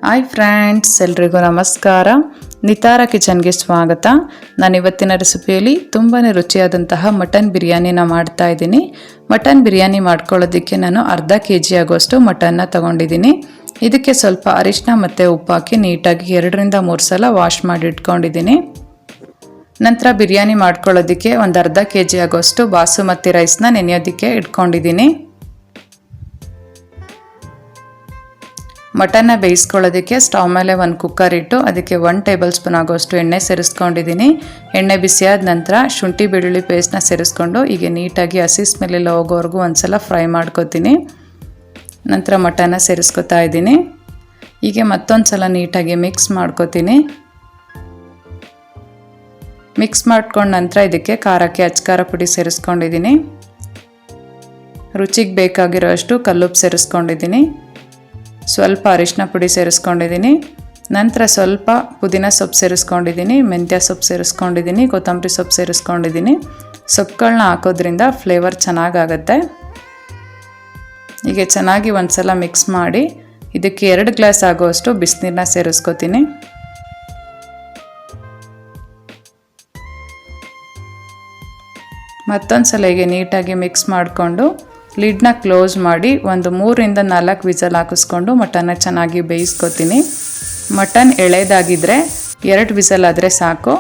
Hi friends, ಎಲ್ರಿಗೂ ನಮಸ್ಕಾರ. ನಿತಾರ ಕಿಚನ್ಗೆ ಸ್ವಾಗತ. ನಾನು ಇವತ್ತಿನ ರೆಸಿಪಿಯಲ್ಲಿ ತುಂಬಾ ರುಚಿಯಾದಂತಹ ಮಟನ್ ಬಿರಿಯಾನಿನ ಮಾಡ್ತಾ ಇದ್ದೀನಿ. ಮಟನ್ ಬಿರಿಯಾನಿ ಮಾಡ್ಕೊಳ್ಳೋದಕ್ಕೆ ನಾನು ಅರ್ಧ kg ಆಗುವಷ್ಟು ಮಟನ್ನ ತಗೊಂಡಿದ್ದೀನಿ. ಇದಕ್ಕೆ ಸ್ವಲ್ಪ ಅರಿಶಿನ ಮತ್ತು ಉಪ್ಪು ಹಾಕಿ ನೀಟಾಗಿ 2ರಿಂದ 3 ಸಲ ವಾಶ್ ಮಾಡಿ ಇಟ್ಕೊಂಡಿದ್ದೀನಿ. ನಂತರ ಬಿರಿಯಾನಿ ಮಾಡ್ಕೊಳ್ಳೋದಕ್ಕೆ ಒಂದು ಅರ್ಧ kg ಆಗುವಷ್ಟು ಬಾಸುಮತಿ ರೈಸ್ನ ನೆನೆಯೋದಕ್ಕೆ ಇಟ್ಕೊಂಡಿದ್ದೀನಿ. ಮಟನ್ನ ಬೇಯಿಸ್ಕೊಳ್ಳೋದಕ್ಕೆ ಸ್ಟವ್ ಮೇಲೆ ಒಂದು ಕುಕ್ಕರ್ ಇಟ್ಟು ಅದಕ್ಕೆ 1 ಟೇಬಲ್ ಸ್ಪೂನ್ ಆಗೋಷ್ಟು ಎಣ್ಣೆ ಸೇರಿಸ್ಕೊಂಡಿದ್ದೀನಿ. ಎಣ್ಣೆ ಬಿಸಿಯಾದ ನಂತರ ಶುಂಠಿ ಬೆಳ್ಳುಳ್ಳಿ ಪೇಸ್ಟ್ನ ಸೇರಿಸ್ಕೊಂಡು ಹೀಗೆ ನೀಟಾಗಿ ಹಸಿ ಸ್ಮೆಲ್ಲೆಲ್ಲ ಹೋಗೋವರೆಗೂ ಒಂದು ಸಲ ಫ್ರೈ ಮಾಡ್ಕೊತೀನಿ. ನಂತರ ಮಟನ್ನ ಸೇರಿಸ್ಕೊತಾ ಇದ್ದೀನಿ. ಹೀಗೆ ಮತ್ತೊಂದು ಸಲ ನೀಟಾಗಿ ಮಿಕ್ಸ್ ಮಾಡ್ಕೊತೀನಿ. ಮಿಕ್ಸ್ ಮಾಡ್ಕೊಂಡ ನಂತರ ಇದಕ್ಕೆ ಖಾರಕ್ಕೆ ಅಚ್ಕಾರ ಪುಡಿ ಸೇರಿಸ್ಕೊಂಡಿದ್ದೀನಿ. ರುಚಿಗೆ ಬೇಕಾಗಿರೋ ಅಷ್ಟು ಕಲ್ಲುಪ್ಪು ಸೇರಿಸ್ಕೊಂಡಿದ್ದೀನಿ. ಸ್ವಲ್ಪ ಅರಿಶಿನ ಪುಡಿ ಸೇರಿಸ್ಕೊಂಡಿದ್ದೀನಿ. ನಂತರ ಸ್ವಲ್ಪ ಪುದೀನ ಸೊಪ್ಪು ಸೇರಿಸ್ಕೊಂಡಿದ್ದೀನಿ, ಮೆಂತ್ಯ ಸೊಪ್ಪು ಸೇರಿಸ್ಕೊಂಡಿದ್ದೀನಿ, ಕೊತ್ತಂಬರಿ ಸೊಪ್ಪು ಸೇರಿಸ್ಕೊಂಡಿದ್ದೀನಿ. ಸೊಪ್ಪುಗಳನ್ನ ಹಾಕೋದ್ರಿಂದ ಫ್ಲೇವರ್ ಚೆನ್ನಾಗಾಗತ್ತೆ. ಹೀಗೆ ಚೆನ್ನಾಗಿ ಒಂದು ಸಲ ಮಿಕ್ಸ್ ಮಾಡಿ ಇದಕ್ಕೆ 2 ಗ್ಲಾಸ್ ಆಗುವಷ್ಟು ಬಿಸಿನೀರನ್ನ ಸೇರಿಸ್ಕೊತೀನಿ. ಮತ್ತೊಂದು ಸಲ ಹೀಗೆ ನೀಟಾಗಿ ಮಿಕ್ಸ್ ಮಾಡಿಕೊಂಡು ಲಿಡ್ನ ಕ್ಲೋಸ್ ಮಾಡಿ ಒಂದು 3ರಿಂದ 4 ವಿಸಲ್ ಹಾಕಿಸ್ಕೊಂಡು ಮಟನ್ನ ಚೆನ್ನಾಗಿ ಬೇಯಿಸ್ಕೊತೀನಿ. ಮಟನ್ ಎಳೆದಾಗಿದ್ದರೆ 2 ವಿಸಲ್ ಆದರೆ ಸಾಕು.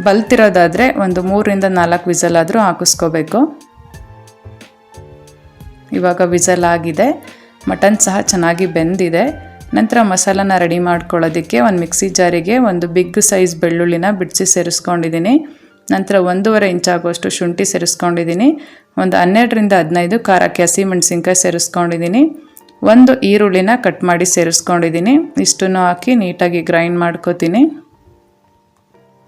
ಬಲ್ತಿರೋದಾದರೆ ಒಂದು 3ರಿಂದ 4 ವಿಸಲ್ ಆದರೂ ಹಾಕಿಸ್ಕೋಬೇಕು. ಇವಾಗ ವಿಸಲ್ ಆಗಿದೆ. ಮಟನ್ ಸಹ ಚೆನ್ನಾಗಿ ಬೆಂದಿದೆ. ನಂತರ ಮಸಾಲಾನ ರೆಡಿ ಮಾಡ್ಕೊಳ್ಳೋದಕ್ಕೆ ಒಂದು ಮಿಕ್ಸಿ ಜಾರಿಗೆ ಒಂದು ಬಿಗ್ ಸೈಜ್ ಬೆಳ್ಳುಳ್ಳಿನ ಬಿಡಿಸಿ ಸೇರಿಸ್ಕೊಂಡಿದ್ದೀನಿ. ನಂತರ 1.5 ಇಂಚ್ ಆಗುವಷ್ಟು ಶುಂಠಿ ಸೇರಿಸ್ಕೊಂಡಿದ್ದೀನಿ. ಒಂದು 12ರಿಂದ 15 ಖಾರಕ್ಕೆ ಹಸಿಮೆಣಸಿನ್ಕಾಯಿ ಸೇರಿಸ್ಕೊಂಡಿದ್ದೀನಿ. 1 ಈರುಳ್ಳಿನ ಕಟ್ ಮಾಡಿ ಸೇರಿಸ್ಕೊಂಡಿದ್ದೀನಿ. ಇಷ್ಟನ್ನು ಹಾಕಿ ನೀಟಾಗಿ ಗ್ರೈಂಡ್ ಮಾಡ್ಕೋತೀನಿ.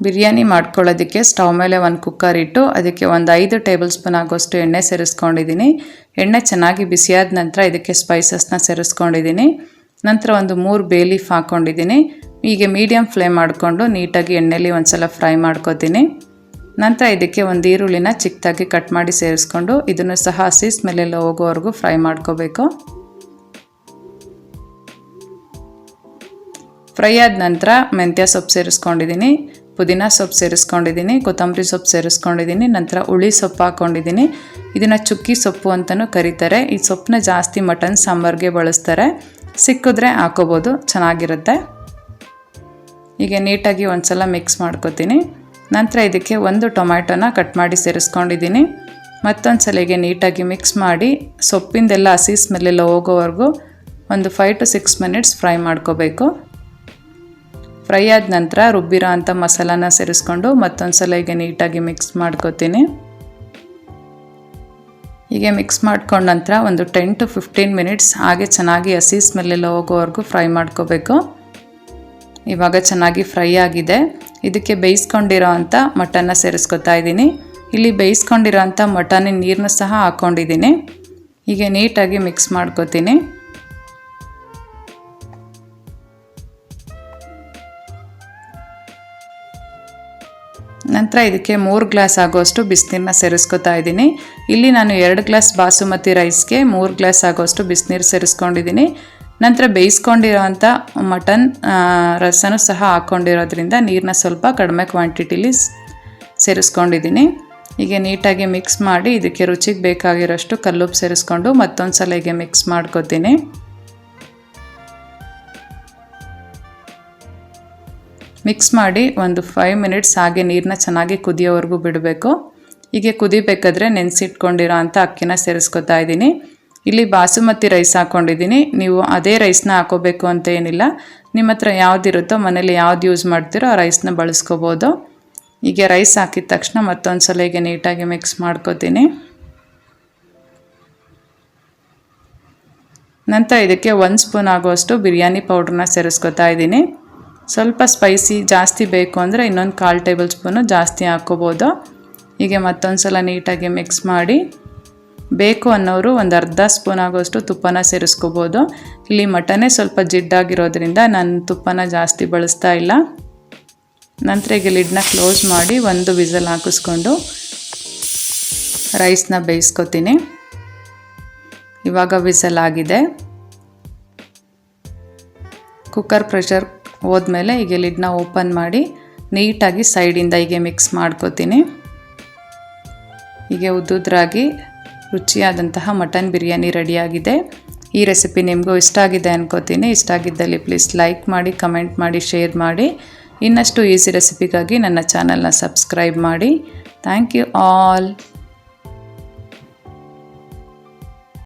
ಬಿರಿಯಾನಿ ಮಾಡ್ಕೊಳ್ಳೋದಕ್ಕೆ ಸ್ಟವ್ ಮೇಲೆ ಒಂದು ಕುಕ್ಕರ್ ಇಟ್ಟು ಅದಕ್ಕೆ ಒಂದು 5 ಟೇಬಲ್ ಸ್ಪೂನ್ ಆಗೋಷ್ಟು ಎಣ್ಣೆ ಸೇರಿಸ್ಕೊಂಡಿದ್ದೀನಿ. ಎಣ್ಣೆ ಚೆನ್ನಾಗಿ ಬಿಸಿಯಾದ ನಂತರ ಇದಕ್ಕೆ ಸ್ಪೈಸಸ್ನ ಸೇರಿಸ್ಕೊಂಡಿದ್ದೀನಿ. ನಂತರ ಒಂದು 3 ಬೇ ಲೀಫ್ ಹಾಕ್ಕೊಂಡಿದ್ದೀನಿ. ಹೀಗೆ ಮೀಡಿಯಮ್ ಫ್ಲೇಮ್ ಮಾಡಿಕೊಂಡು ನೀಟಾಗಿ ಎಣ್ಣೆಲಿ ಒಂದು ಸಲ ಫ್ರೈ ಮಾಡ್ಕೋತೀನಿ. ನಂತರ ಇದಕ್ಕೆ ಒಂದು ಈರುಳ್ಳಿನ ಚಿಕ್ಕದಾಗಿ ಕಟ್ ಮಾಡಿ ಸೇರಿಸ್ಕೊಂಡು ಇದನ್ನು ಸಹ ಹಸಿ ಸ್ಮೆಲ್ಲೆಲ್ಲ ಹೋಗೋವರೆಗೂ ಫ್ರೈ ಮಾಡ್ಕೋಬೇಕು. ಫ್ರೈ ಆದ ನಂತರ ಮೆಂತ್ಯ ಸೊಪ್ಪು ಸೇರಿಸ್ಕೊಂಡಿದ್ದೀನಿ, ಪುದೀನ ಸೊಪ್ಪು ಸೇರಿಸ್ಕೊಂಡಿದ್ದೀನಿ, ಕೊತ್ತಂಬರಿ ಸೊಪ್ಪು ಸೇರಿಸ್ಕೊಂಡಿದ್ದೀನಿ. ನಂತರ ಹುಳಿ ಸೊಪ್ಪು ಹಾಕ್ಕೊಂಡಿದ್ದೀನಿ. ಇದನ್ನು ಚುಕ್ಕಿ ಸೊಪ್ಪು ಅಂತಲೂ ಕರೀತಾರೆ. ಈ ಸೊಪ್ಪನ್ನ ಜಾಸ್ತಿ ಮಟನ್ ಸಾಂಬಾರ್ಗೆ ಬಳಸ್ತಾರೆ. ಸಿಕ್ಕಿದ್ರೆ ಹಾಕೋಬೋದು, ಚೆನ್ನಾಗಿರುತ್ತೆ. ಹೀಗೆ ನೀಟಾಗಿ ಒಂದು ಸಲ ಮಿಕ್ಸ್ ಮಾಡ್ಕೋತೀನಿ. ನಂತರ ಇದಕ್ಕೆ 1 ಟೊಮ್ಯಾಟೋನ ಕಟ್ ಮಾಡಿ ಸೇರಿಸ್ಕೊಂಡಿದ್ದೀನಿ. ಮತ್ತೊಂದು ಸಲಿಗೆ ನೀಟಾಗಿ ಮಿಕ್ಸ್ ಮಾಡಿ ಸೊಪ್ಪಿಂದೆಲ್ಲ ಹಸಿ ಸ್ಮೆಲ್ಲೆಲ್ಲ ಹೋಗೋವರೆಗೂ ಒಂದು 5 to 6 ಮಿನಿಟ್ಸ್ ಫ್ರೈ ಮಾಡ್ಕೋಬೇಕು. ಫ್ರೈ ಆದ ನಂತರ ರುಬ್ಬಿರೋ ಅಂಥ ಮಸಾಲಾನ ಸೇರಿಸ್ಕೊಂಡು ಮತ್ತೊಂದು ಸಲಿಗೆ ನೀಟಾಗಿ ಮಿಕ್ಸ್ ಮಾಡ್ಕೋತೀನಿ. ಹೀಗೆ ಮಿಕ್ಸ್ ಮಾಡ್ಕೊಂಡ ನಂತರ ಒಂದು 10 to 15 ಮಿನಿಟ್ಸ್ ಹಾಗೆ ಚೆನ್ನಾಗಿ ಹಸಿ ಸ್ಮೆಲ್ಲೆಲ್ಲ ಹೋಗೋವರೆಗೂ ಫ್ರೈ ಮಾಡ್ಕೋಬೇಕು. ಇವಾಗ ಚೆನ್ನಾಗಿ ಫ್ರೈ ಆಗಿದೆ. ಇದಕ್ಕೆ ಬೇಯಿಸ್ಕೊಂಡಿರೋ ಅಂಥ ಮಟನ್ನ ಸೇರಿಸ್ಕೊತಾ ಇದ್ದೀನಿ. ಇಲ್ಲಿ ಬೇಯಿಸ್ಕೊಂಡಿರೋ ಅಂಥ ಮಟನಿನ ನೀರನ್ನು ಸಹ ಹಾಕ್ಕೊಂಡಿದ್ದೀನಿ. ಹೀಗೆ ನೀಟಾಗಿ ಮಿಕ್ಸ್ ಮಾಡ್ಕೋತೀನಿ. ನಂತರ ಇದಕ್ಕೆ 3 ಗ್ಲಾಸ್ ಆಗೋಷ್ಟು ಬಿಸಿನೀರನ್ನ ಸೇರಿಸ್ಕೊತಾ ಇದ್ದೀನಿ. ಇಲ್ಲಿ ನಾನು 2 ಗ್ಲಾಸ್ ಬಾಸುಮತಿ ರೈಸ್ಗೆ 3 ಗ್ಲಾಸ್ ಆಗೋಷ್ಟು ಬಿಸಿನೀರು ಸೇರಿಸ್ಕೊಂಡಿದ್ದೀನಿ. ನಂತರ ಬೇಯಿಸ್ಕೊಂಡಿರೋವಂಥ ಮಟನ್ ರಸನೂ ಸಹ ಹಾಕ್ಕೊಂಡಿರೋದ್ರಿಂದ ನೀರನ್ನ ಸ್ವಲ್ಪ ಕಡಿಮೆ ಕ್ವಾಂಟಿಟಿಲಿ ಸೇರಿಸ್ಕೊಂಡಿದ್ದೀನಿ. ಹೀಗೆ ನೀಟಾಗಿ ಮಿಕ್ಸ್ ಮಾಡಿ ಇದಕ್ಕೆ ರುಚಿಗೆ ಬೇಕಾಗಿರೋಷ್ಟು ಕಲ್ಲುಪ್ಪು ಸೇರಿಸ್ಕೊಂಡು ಮತ್ತೊಂದು ಸಲ ಹೀಗೆ ಮಿಕ್ಸ್ ಮಾಡ್ಕೋತೀನಿ. ಮಿಕ್ಸ್ ಮಾಡಿ ಒಂದು 5 ಮಿನಿಟ್ಸ್ ಹಾಗೆ ನೀರನ್ನ ಚೆನ್ನಾಗಿ ಕುದಿಯೋವರೆಗೂ ಬಿಡಬೇಕು. ಹೀಗೆ ಕುದಿಬೇಕಾದ್ರೆ ನೆನೆಸಿಟ್ಕೊಂಡಿರೋ ಅಂಥ ಅಕ್ಕಿನ ಸೇರಿಸ್ಕೊತಾ ಇದ್ದೀನಿ. ಇಲ್ಲಿ ಬಾಸುಮತಿ ರೈಸ್ ಹಾಕ್ಕೊಂಡಿದ್ದೀನಿ. ನೀವು ಅದೇ ರೈಸ್ನ ಹಾಕೋಬೇಕು ಅಂತ ಏನಿಲ್ಲ. ನಿಮ್ಮ ಹತ್ರ ಯಾವುದಿರುತ್ತೋ ಮನೇಲಿ ಯಾವ್ದು ಯೂಸ್ ಮಾಡ್ತೀರೋ ಆ ರೈಸ್ನ ಬಳಸ್ಕೋಬೋದು. ಹೀಗೆ ರೈಸ್ ಹಾಕಿದ ತಕ್ಷಣ ಮತ್ತೊಂದು ಸಲ ಹೀಗೆ ನೀಟಾಗಿ ಮಿಕ್ಸ್ ಮಾಡ್ಕೋತೀನಿ. ನಂತರ ಇದಕ್ಕೆ 1 ಸ್ಪೂನ್ ಆಗುವಷ್ಟು ಬಿರಿಯಾನಿ ಪೌಡ್ರನ್ನ ಸೇರಿಸ್ಕೊತಾ ಇದ್ದೀನಿ. ಸ್ವಲ್ಪ ಸ್ಪೈಸಿ ಜಾಸ್ತಿ ಬೇಕು ಅಂದರೆ ಇನ್ನೊಂದು 1/4 ಟೇಬಲ್ ಸ್ಪೂನು ಜಾಸ್ತಿ ಹಾಕ್ಕೋಬೋದು. ಹೀಗೆ ಮತ್ತೊಂದು ಸಲ ನೀಟಾಗಿ ಮಿಕ್ಸ್ ಮಾಡಿ ಬೇಕು ಅನ್ನೋರು ಒಂದು ಅರ್ಧ ಸ್ಪೂನ್ ಆಗೋಷ್ಟು ತುಪ್ಪನ ಸೇರಿಸ್ಕೋಬೋದು. ಇಲ್ಲಿ ಮಟನೇ ಸ್ವಲ್ಪ ಜಿಡ್ಡಾಗಿರೋದ್ರಿಂದ ನಾನು ತುಪ್ಪನ ಜಾಸ್ತಿ ಬಳಸ್ತಾ ಇಲ್ಲ. ನಂತರ ಈಗ ಲಿಡ್ನ ಕ್ಲೋಸ್ ಮಾಡಿ 1 ವಿಸಲ್ ಹಾಕಿಸ್ಕೊಂಡು ರೈಸ್ನ ಬೇಯಿಸ್ಕೊತೀನಿ. ಇವಾಗ ವಿಸಲ್ ಆಗಿದೆ. ಕುಕ್ಕರ್ ಪ್ರೆಷರ್ ಹೋದ್ಮೇಲೆ ಹೀಗೆ ಲಿಡ್ನ ಓಪನ್ ಮಾಡಿ ನೀಟಾಗಿ ಸೈಡಿಂದ ಹೀಗೆ ಮಿಕ್ಸ್ ಮಾಡ್ಕೋತೀನಿ. ಹೀಗೆ ಉದ್ದುದ್ರಾಗಿ ರುಚಿಯಾದಂತಹ ಮಟನ್ ಬಿರಿಯಾನಿ ರೆಡಿಯಾಗಿದೆ. ಈ ರೆಸಿಪಿ ನಿಮಗೂ ಇಷ್ಟ ಆಗಿದೆ ಅನ್ಕೋತೀನಿ. ಇಷ್ಟ ಆಗಿದ್ದಲ್ಲಿ ಪ್ಲೀಸ್ ಲೈಕ್ ಮಾಡಿ, ಕಮೆಂಟ್ ಮಾಡಿ, ಶೇರ್ ಮಾಡಿ. ಇನ್ನಷ್ಟು ಈಸಿ ರೆಸಿಪಿಗಾಗಿ ನನ್ನ ಚಾನಲ್ನ ಸಬ್ಸ್ಕ್ರೈಬ್ ಮಾಡಿ. Thank you all.